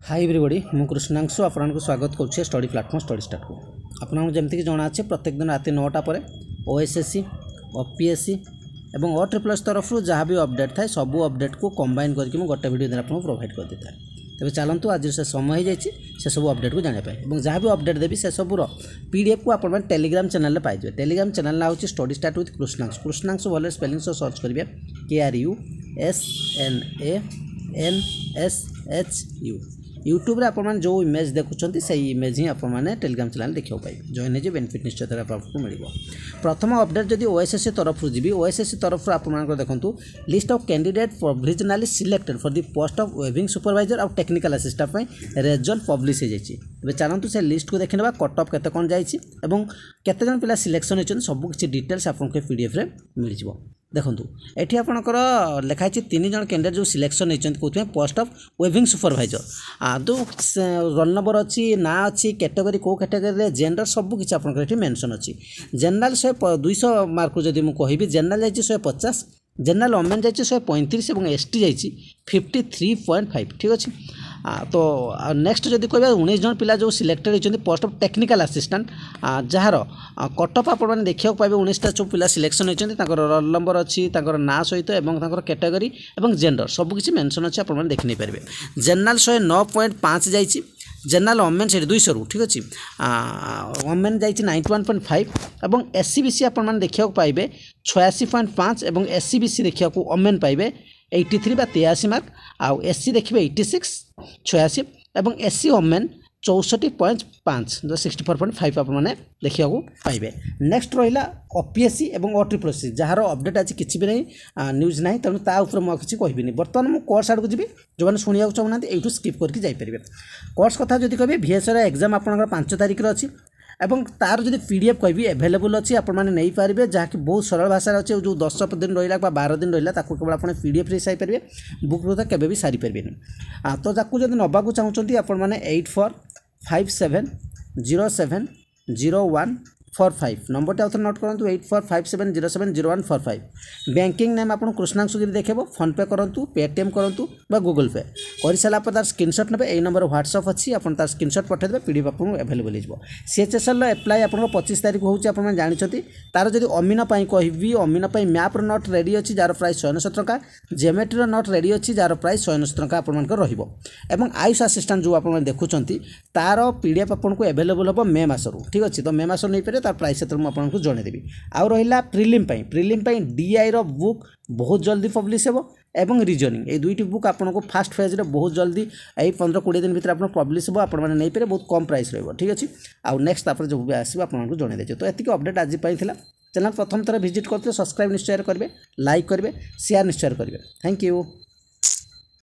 Hi everybody मु कृष्णांशु आपको स्वागत करुच्छे स्टडी प्लाटफॉर्म स्टडी स्टार्ट को आपको जमीक जना अच्छे प्रत्येक दिन रात 9टा पर ओएसएससी ओपीएससी और OAAS तरफ जहाँ भी अपडेट थाए सबू अपडेट को कंबाइन करके गोटे वीडियो दिन आपको प्रोवाइड कर देता है। तेज चलतु आज से समय हो से सब अपडेट को जानापी जहाँ भी अपडेट देवी से सबूर पीडीएफ को आप टेलीग्राम चैनल में पाइबे। टेलीग्राम चैनल ना हूँ स्टडी स्टार्ट विथ कृष्णांशु। कृष्णांशु भले स्पेलिंग सर्च करेंगे KRUSNANSHU। यूट्यूब रे आपन जो इमेज देखुं से इमेज ही आपने टेलीग्राम चैनल देखा पाइबे। जॉइन हो बेनिफिट निश्चित आपको मिल। प्रथम अपडेट जदि ओएसएससी तरफ जी ओएसएससी तरफ आप देखूँ list of candidate provisionally selected for the post of webbing supervisor और टेक्निकल असिस्टेंट रिजल्ट पब्लिश हो जाए। चलतु से लिस्ट को देखने कट ऑफ केते कौन जाइए और केते जन पिला सिलेक्शन होती सब किसी डिटेल्स आपको पीडीएफ रे मिल जाए। देखूँ ये आपंकर लिखाई 3 जन कैंडिडेट जो सिलेक्शन होती कौन पोस्ट ऑफ वेबिंग सुपरवाइजर जो रोल नंबर अच्छी ना अच्छी कैटेगरी कौ कैटेगरी जेंडर सबकि आपंकर मेंशन अच्छी। जनरल 200 मार्क को जब मुझे कहि जनरल जाइए 150 जनरल ओमेन जाइए 135 और एसटी जाइए 53.5 ठीक अच्छे। तो नेक्स्ट जब कह 19 जन पिला जो सिलेक्टेड होती post of technical assistant jar cut off आप देखा पाए 19टा जो पिला सिलेक्शन होती रोल नंबर अच्छी ना सहित और कैटेगरी और जेंडर सबकि मेंशन अच्छे आप देख नहीं पारे। जनरल 109.5 जाइए जनरल ओमेन से 200 रू ठीक अच्छे। ओमेन जाइए 91.5 और एससीबीसी आप देखा पाइबे 86.5 और एससीबीसी देखा ओमेन पाइबे 83 बा 83 मार्क आउ एससी देखिए 86 86 और एससी ओमेन 64.5 64.5 आपने देखा पाइबे। नेक्स्ट रहा ओपीएससी और OAAS जार अपडेट आज किसी भी नहीं न्यूज ना तेणु ताऊपर मुझे किसी कहबी। बर्तमान मुझे कोर्स आड़ को जी जो मैंने शुणा चाहूना यूँ स्किप करके जापरेंगे। कोर्स कथा जब कहे VSR एग्जाम आपंकर 5 तारिख अच्छी एवं तार जो पीडीएफ कहि एभेलेबल अच्छी आपने पारे जहाँकि बहुत सरल भाषा अच्छे जो 10 दिन रहा 12 दिन रहा केवल आप पीडीएफ रे सारे बुक रू केवे भी सारी पारे। तो जब नवाक चाहते आपने 8457070145 नंबर आउे नोट करूँ 8457070145 बैंकिंग नेम आप कृष्णांशु गिरी देखेब फोन पे करूँ पेटीएम करूँ गूगल पे कर सारा तार स्क्रीनशॉट ने यही नंबर व्हाट्सअप अच्छी आप तार स्क्रीनशॉट पठेदेवे पीडीएफ आपको एभेलेबल हो। सीएचएसएल एप्लाई आप 25 तारिख होने जानते तार जब अमीन कहबी अमीन मैप नोट रेडी अच्छी जार प्राइस 190 टंका जेमेट्री नोट रेडी अच्छी जार प्राइस 190 टंका आपर आयुष आसिस्टेंट जो आप देखुं तार पीडीएफ आपको एभेलेबल हम मे मसरू ठीक अच्छे। तो मे मस नहीं पारे तार प्राइस से आपको जनईदेवी। आउ रहा प्रिलिम डीआई रो बुक बहुत जल्दी पब्लिश हो एवं रीजनिंग ये दुईटी बुक आपको फास्ट फेज रे बहुत जल्दी यही 15-20 दिन भर पब्लिश हो आपने नहीं पारे बहुत कम प्राइस रही ठीक अच्छे। आउ नेक्स्ट जो भी आसो आपको जनईदे। तो ये अपडेट आज चैनल प्रथम थर विजिट करते सब्सक्राइब निश्चय करेंगे लाइक करेंगे शेयर निश्चय करेंगे। Thank you.